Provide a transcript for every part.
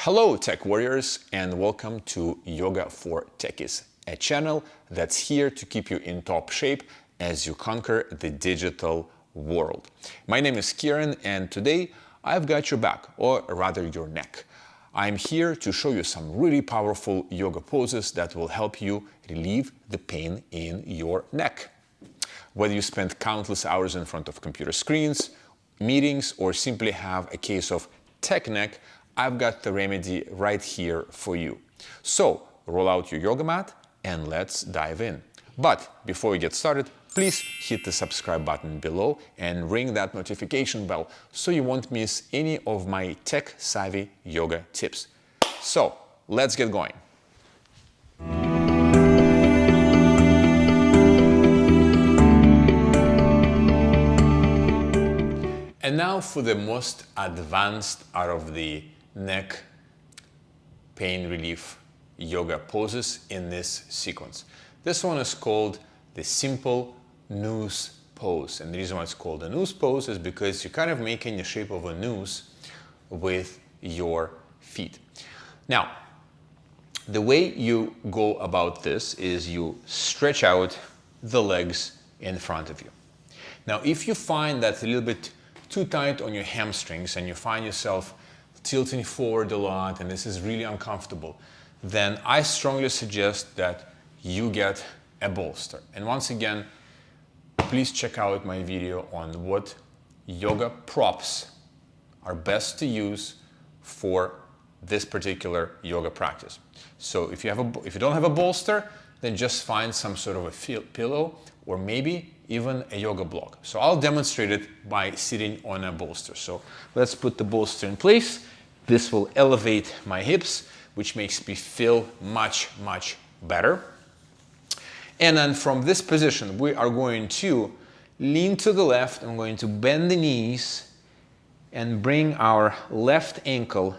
Hello Tech Warriors and welcome to Yoga for Techies, a channel that's here to keep you in top shape as you conquer the digital world. My name is Kieran and today I've got your back, or rather your neck. I'm here to show you some really powerful yoga poses that will help you relieve the pain in your neck. Whether you spend countless hours in front of computer screens, meetings, or simply have a case of tech neck, I've got the remedy right here for you. So roll out your yoga mat and let's dive in. But before we get started, please hit the subscribe button below and ring that notification bell so you won't miss any of my tech-savvy yoga tips. So let's get going. And now for the most advanced out of the neck pain relief yoga poses in this sequence. This one is called the simple noose pose. And the reason why it's called a noose pose is because you're kind of making the shape of a noose with your feet. Now, the way you go about this is you stretch out the legs in front of you. Now, if you find that a little bit too tight on your hamstrings and you find yourself tilting forward a lot and this is really uncomfortable, then I strongly suggest that you get a bolster. And once again, please check out my video on what yoga props are best to use for this particular yoga practice. So if you don't have a bolster, then just find some sort of a pillow or maybe even a yoga block. So I'll demonstrate it by sitting on a bolster. So let's put the bolster in place. This will elevate my hips, which makes me feel much better. And then from this position, we are going to lean to the left. I'm going to bend the knees and bring our left ankle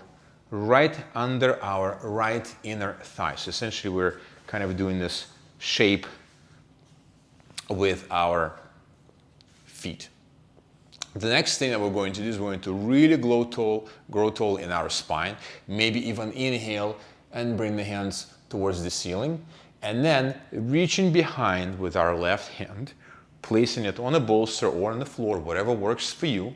right under our right inner thigh. So essentially we're kind of doing this shape with our feet. The next thing that we're going to do is we're going to really grow tall in our spine, maybe even inhale and bring the hands towards the ceiling, and then reaching behind with our left hand, placing it on a bolster or on the floor, whatever works for you,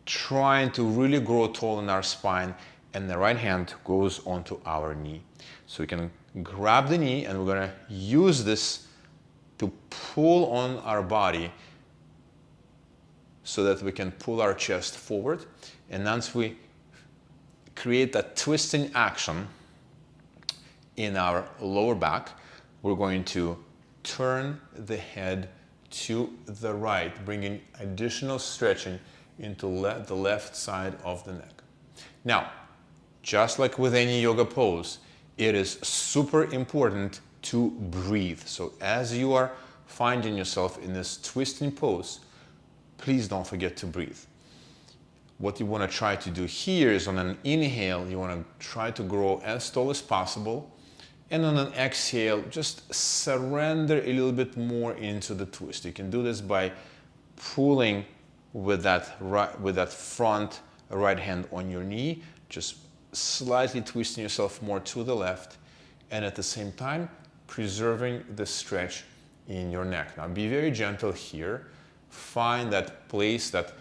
trying to really grow tall in our spine, and the right hand goes onto our knee. So we can grab the knee and we're going to use this to pull on our body so that we can pull our chest forward. And once we create that twisting action in our lower back, we're going to turn the head to the right, bringing additional stretching into the left side of the neck. Now, just like with any yoga pose, it is super important to breathe. So as you are finding yourself in this twisting pose, please don't forget to breathe. What you want to try to do here is on an inhale, you want to try to grow as tall as possible. And on an exhale, just surrender a little bit more into the twist. You can do this by pulling with that front right hand on your knee, just slightly twisting yourself more to the left, and at the same time, preserving the stretch in your neck. Now be very gentle here. Find that place, that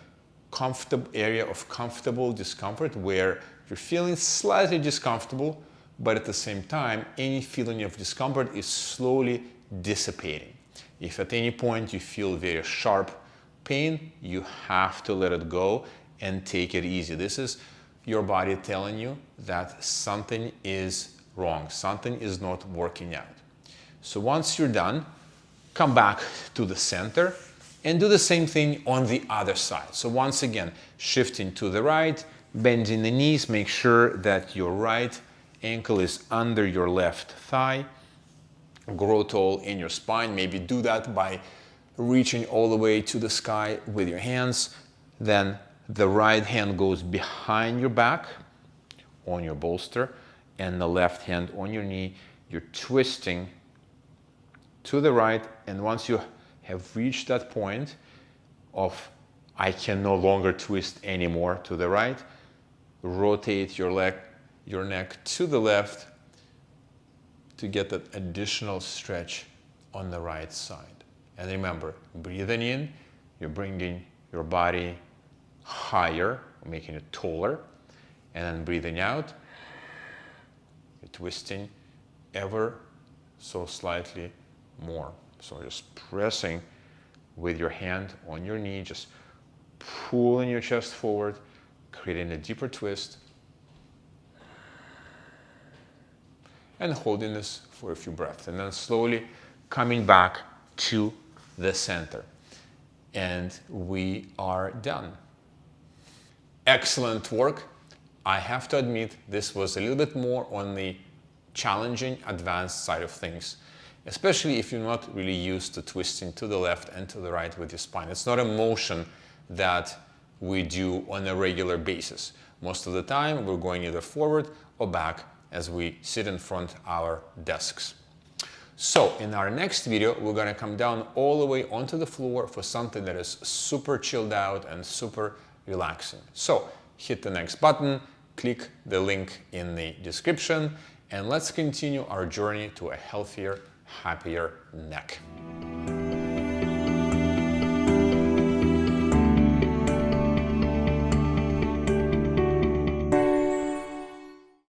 comfortable area of comfortable discomfort where you're feeling slightly discomfortable, but at the same time, any feeling of discomfort is slowly dissipating. If at any point you feel very sharp pain, you have to let it go and take it easy. This is your body telling you that something is wrong, something is not working out. So once you're done, come back to the center and do the same thing on the other side. So once again, shifting to the right, bending the knees, make sure that your right ankle is under your left thigh. Grow tall in your spine. Maybe do that by reaching all the way to the sky with your hands. Then the right hand goes behind your back on your bolster and the left hand on your knee. You're twisting to the right, and once you have reached that point of I can no longer twist anymore to the right, rotate your leg your neck to the left to get that additional stretch on the right side. And remember, breathing in, you're bringing your body higher, making it taller. And then breathing out, you're twisting ever so slightly more. So just pressing with your hand on your knee, just pulling your chest forward, creating a deeper twist, and holding this for a few breaths. And then slowly coming back to the center. And we are done. Excellent work. I have to admit, this was a little bit more on the challenging, advanced side of things, especially if you're not really used to twisting to the left and to the right with your spine. It's not a motion that we do on a regular basis. Most of the time, we're going either forward or back as we sit in front of our desks. So in our next video, we're going to come down all the way onto the floor for something that is super chilled out and super relaxing. So hit the next button, click the link in the description, and let's continue our journey to a healthier, happier neck.